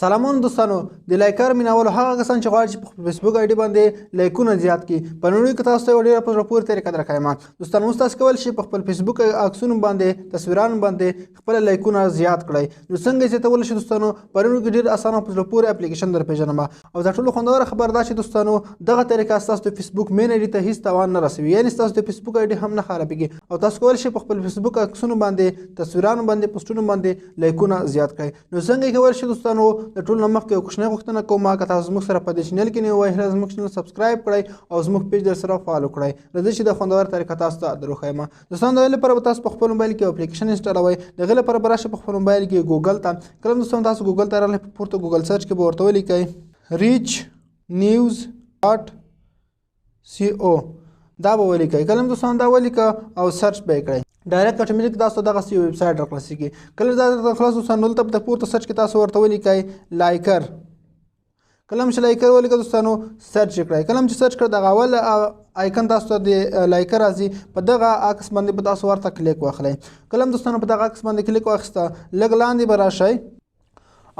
سلامون دوستانو د لایکر میناولو هغه کسان چې غواړي چې په فیسبوک آی ډي باندې لایکونه زیات کړي په نړۍ کې تاسو ته یوه ډېره په زړه پورې طریقه درښایم دوستانو اوس تاسو کولی شئ په خپل فیسبوک عکسونو باندې تصویرانو باندې خپل لایکونه زیات کړئ نو څنګه یې زیاتولی شئ دوستانو په نړۍ کې ډېر اسانه او په زړه پورې اپلیکیشن درپېژنم او تر ټولو خوندوره خبر دا چې دوستانو دغه طریقه ستاسو د فیسبوک مین آی ډي ته هېڅ تاوان نه رسوي یعنې ستاسو د فیسبوک آی ډي هم نه خرابېږي او تاسو کولی شئ په خپل فیسبوک عکسونو باندې تصویرانو باندې پوسټونو باندې لایکونه زیات کړئ نو څنګه یې کولی شئ دوستانو د ټولو نه مخکې یو کوچنۍ غوښتنه کوم که تاسو زموږ سره په دې چینل کې نه وای زموږ چینل سبسکرایب کړئ او زموږ پیج درسره فالو کړئ راځئ چې د خوندور طریقه تاسو ته دروښیم دوستانو د هغې لپاره به تاسو په خپل موبایل کې اپلیکیشن انسټالوئ د هغې لپاره به راشئ په خپل موبایل کې ګوګل ته کله هم دوستانو تاسو ګوګل ته راغلی په پورته ګوګل سرچ کې به ورته ولیکئ ریچ نیوز ډاټ سی او دا به ولیکئ کله هم دوستانو دا ولیکه او سرچ به یې کړئ ډایرکټ اتوماتیک تاسو ته دغسې یو ویب سایټ راخلاصېږي کله دا درته خلاص دوستانو دلته په پورته سرچ کې تاسو ورته ولیکئ لایکر کله هم چې لایکر ولیکه دوستانو سرچ یې کړئ کله هم چې سرچ کړئ دغه اول آیکن تاسو ته د لایکر راځي په دغه عکس باندې به تاسو ورته کلیک واخلئ کله هم دوستانو په دغه عکس باندې کلیک واخیسته لږ لاندې به راشئ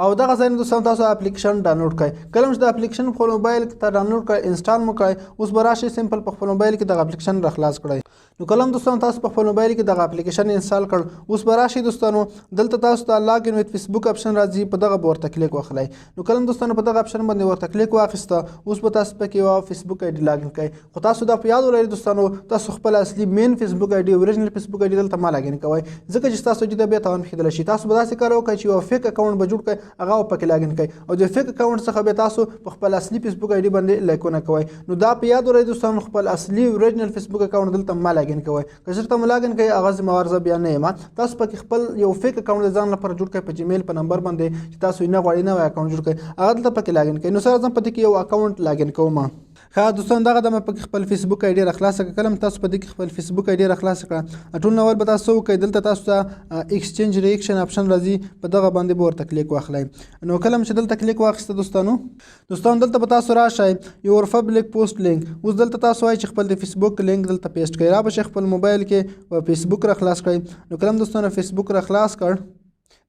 او دغه ځای نه دوستانو تاسو اپلیکیشن ډاونلوډ کړئ کله هم چې د اپلیکیشن په خپل موبایل کې ته ډاونلوډ کړئ انسټال مو کړئ اوس به راشئ سمپل په خپل موبایل کې دغه اپلیکیشن راخلاص کړئ نو کله هم دوستانو تاسو په خپل موبایل کې دغه اپلیکیشن انسټال کړ اوس به راشئ دوستانو دلته تاسو ته لاګ ان ویت فیسبوک اپشن راځي په دغه به ورته کلیک واخلئ نو کله هم دوستانو په دغه اپشن باندې ورته کلیک واخیسته اوس به تاسو پکې یوه فیسبوک آی ډي لاګ ان کړئ خو تاسو دا په یاد ولرئ دوستانو تاسو خپل اصلي مین فیسبوک آی ډي اوریجنل فیسبوک آی ډي دلته مه لاګ ان کوئ ځکه چې ستاسو آی ډي ته بیا تاوان پېښېدلی شي تاسو به داسې کار وکړئ چې یو فیک اکاونټ به جوړ کړئ هغه به پکې لاګ ان کړئ او د فیک اکاونټ څخه بیا تاسو په خپل اصلي فیسبوک آی ډي باندې لایکونه کوئ نو دا په یاد ولرئ دوستانو خپل اصلي اوریجنل فیسبوک اکاونټ دلته مه لاګ ان کوئ که چېرته مو لاګ ان کوئ هغه ذمهوار زه بیا نه یم تاسو پکې خپل یو فیک اکاونټ د ځان لپاره جوړ کړئ په جیمیل په نمبر باندې چې تاسو یې نه غواړئ نوی اکاونټ جوړ کړئ هغه دلته پکې لاګ ان کړئ نو سره ځم په دې کې یو اکاونټ لاګ ان کوم ښه دوستانو دغه د ما پکې خپل فیسبوک آی ډي راخلاصه کړه کله هم تاسو په دې کې خپل فیسبوک آی ډي راخلاصه کړه ټول نه اول به تاسو وکړئ دلته تاسو ته ایکسچینج ریاکشن اپشن راځي په دغه باندې به ورته کلیک واخلئ نو کله هم چې دلته کلیک واخیسته دوستانو دلته به تاسو راشئ یور پبلک پوسټ لینک اوس دلته تاسو وایئ چې خپل د فیسبوک لینک دلته پیسټ کړئ را به شئ خپل موبایل کې فیسبوک راخلاص کړئ نو کله هم دوستانو فیسبوک راخلاص کړ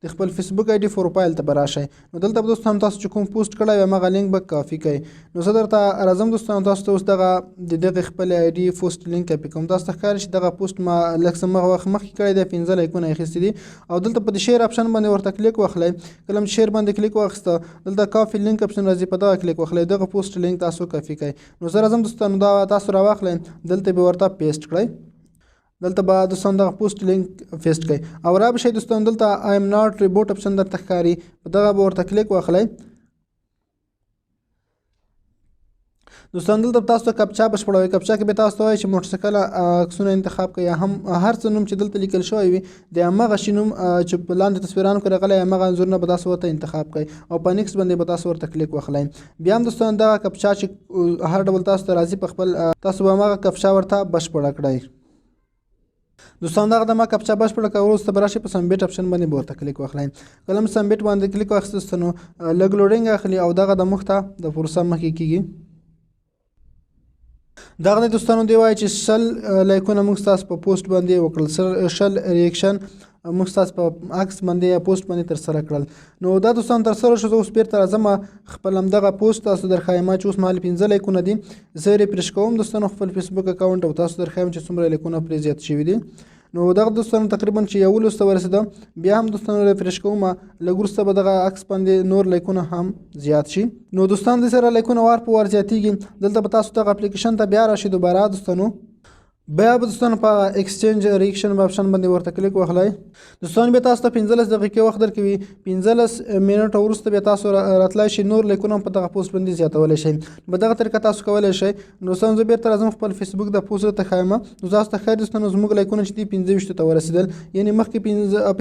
د خپل فیسبوک آی ډي پروفایل ته به راشئ نو دلته به دوستانو تاسو چې کوم پوسټ کړی وي هماغه لینک به کافي کړئ نو زه درته راځم دوستانو تاسو ته اوس دغه د دغې خپل آی ډي پوسټ لینک کاپي کوم تاسو ته ښکاري چې دغه پوسټ ما لږ څه وخت مخکې کړی دی 15 لایکونه یې اخیستي دي او دلته په د شیر اپشن باندې ورته کلیک واخلئ کله هم شیر باندې کلیک واخیسته دلته کافي لینک اپشن راځي په دغه کلیک واخلئ دغه پوسټ لینک تاسو کافي کړئ نو زه راځم دوستانو دا تاسو راواخلئ دلته به ورته پیسټ کړئ دلته به دوستانو دغه پوسټ لینک پیسټ کړئ او را به شئ دوستانو دلته آی ایم ناټ ریبوټ اپشن درته ښکاري په دغه به ورته کلیک واخلئ دوستانو دلته تاسو ته کپچا بشپړوئ کپچا کې به تاسو ته وایي چې موټرسایکل عکسونه انتخاب کړئ یا هم هر څه نوم چې دلته لیکل شوی وي د همغه شي نوم چې په لاندې تصویرانو کې راغلی همغه انځورونه به تاسو ورته انتخاب کړئ او په نیکسټ باندې به تاسو ورته کلیک واخلئ بیا هم دوستانو دغه کپچا چې هر ډول تاسو ته راځي په خپل تاسو به همغه کپچا ورته بشپړه کړئ دوستانو دغه د ما کپچا بشپړه کړه وروسته به راشئ په سبمیټ اپشن باندې به ورته کلیک واخلئ کله هم سبمیټ باندې کلیک واخیست دوستانو لږ لوډینګ اخلي او دغه د موږ ته د پروسه مخکې کېږي دغه نه دوستانو دی وایي چې 100 لایکونه موږ ستاسو په پوسټ باندې وکړل 100 ریاکشن موږ ستاسو په عکس باندې یا پوسټ باندې ترسره کړل نو دا دوستانو ترسره شو زه اوس بیرته راځم خپل همدغه پوسټ تاسو درښایم چې اوس مهال 15 لایکونه دي زه ریفرش کوم دوستانو خپل فیسبوک اکاونټ او تاسو درښایم چې څومره لایکونه پرې زیات شوي دي نو دغه دوستانو تقریبا چې 11 ته ورسېده بیا هم دوستانو ریفرش کوم لږ وروسته به دغه عکس باندې نور لایکونه هم زیات شي نو دوستانو دې سره لایکونه وار په وار زیاتېږي دلته به تاسو دغه اپلیکیشن ته بیا راشئ دوباره دوستانو بیا به دوستانو په ایکسچینج ریاکشن اپشن باندې ورته کلیک واخلئ دوستانو بیا تاسو ته 15 دقیقې وخت درکوي 15 منټه وروسته بیا تاسو راتلی شئ نور لایکونه هم په دغه پوسټ باندې زیاتولی شئ په دغه طریقه تاسو کولی شئ نو دوستانو زه بیرته راځم خپل فیسبوک د پوسټ ته ښایم نو تاسو ته ښایي دوستانو زموږ لایکونه چې دي 15 ته ورسېدل یعنې مخکې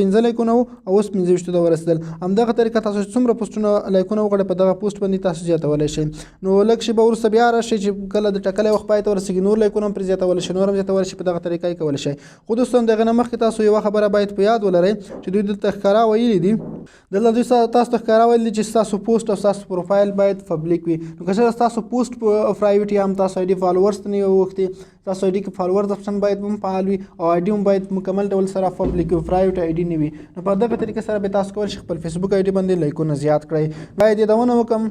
15 لایکونه وو او اوس 15 ته ورسېدل همدغه طریقه تاسو څومره پوسټونه لایکونه وغواړئ په دغه پوسټ باندې تاسو زیاتولی شئ نو لږ شېبه وروسته بیا راشئ چې کله د ټاکلی وخت پای ته ورسېږي نور لایکونه هم پرې زیاتولی شئ نور هم زیاتولی شئ په دغه طریقه یې کولی شئ خو دوستانو د هغې نه مخکې تاسو یوه خبره باید په یاد ولرئ چې دوی دلته ښکاره ویلي دي دلته دوی تاسو ته ښکاره ویلي دي چې ستاسو پوسټ او ستاسو پروفایل باید پبلیک وي نو که چېرته ستاسو پوسټ پرایویټ یا هم تاسو آی ډي فالوورس ته نه وي اوښتي تاسو آی ډي کې فالوورز اپشن باید هم فعال وي او آی ډي هم باید مکمل ډول سره پبلیک پرایویټ آی ډي نه وي. نو په دغه طریقې سره به تاسو کولی شئ خپل فیسبوک آی ډي باندې لایکونه زیات کړئ. باید یادونه وکړم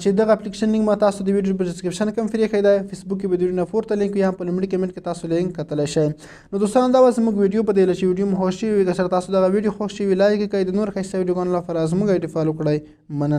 چې دغه اپلیکیشن لینک ما تاسو د ویډیو په ډسکرپشن کې هم فري ایښی دی. فیسبوک کې به د ویډیو نه پورته لینک وي، یا په لومړي کمنټ کې تاسو لینک کتلی شئ. نو دوستانو دا به زموږ ویډیو په دی چې ویډیو مو خوښ شوي وي. که سره تاسو دغه ویډیو خوښ شوي لایک یې کړئ. د نور ښایسته ویډیوګانو لپاره زموږ آی ډي فالو کړئ. مننه.